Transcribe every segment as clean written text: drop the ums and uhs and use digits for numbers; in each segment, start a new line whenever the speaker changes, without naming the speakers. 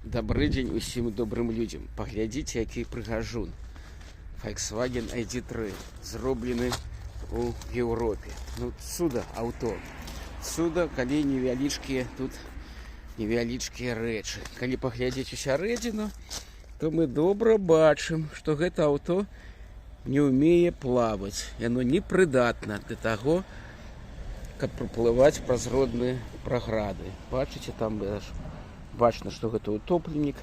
Добрый дзень усім добрым людзям. Паглядзіце, які прыгажун. Volkswagen ID3 зроблены у Еўропе. Ну, цуда аўто. Цуда, калі невялічкія тут невялічкія рэчы. Калі паглядзець усярэдзіну, то мы добра бачым, што гэта аўто не ўмее плаваць. Яно непрыдатна для таго, каб праплываць праз родныя праграды. Бачыце, там бачна, што гэта утопленік,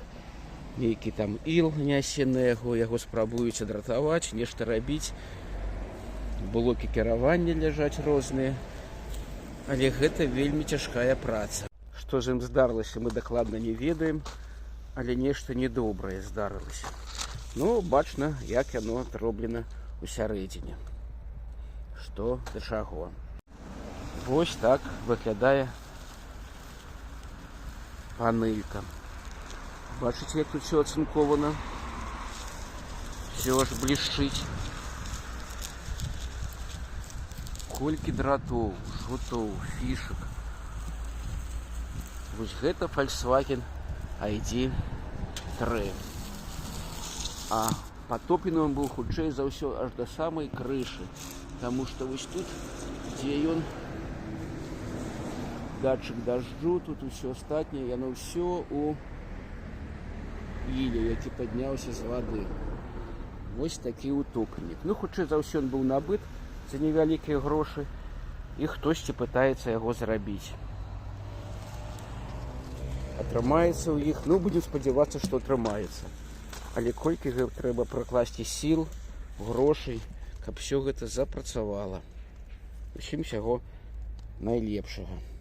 нейкі там іл нясе на яго спрабуюць адратаваць, нешта рабіць. Блокі кіравання ляжаць розныя, але гэта вельмі цяжкая праца. Што з ім здарылася, мы дакладна не ведаем, але нешта недобрае здарылася. Ну, бачна, як яно адроблена ў сярэдзіне. Што да чаго. Вось так выглядае панелька. Бачыце, як тут все ацынкована, все аж блішчыць. Колькі дратоў, жгутоў, фішак. Вось гэта Volkswagen ID3. А патоплены он быў хутчэй за ўсё аж да самай крышы, таму што вось тут, дзе ён, датчык дажджу, тут усё астатняе, яно ўсё у іле, які падняўся з вады. Вось такі утопленік. Ну, хутчэй за ўсё ён быў набыт за невялікія грошы, і хтосьці пытаецца яго зрабіць. Атрымаецца ў іх, ну, будзем спадзявацца, што атрымаецца. Але колькі трэба пракласці сіл, грошай, каб все гэта запрацавала. Усім усяго найлепшага.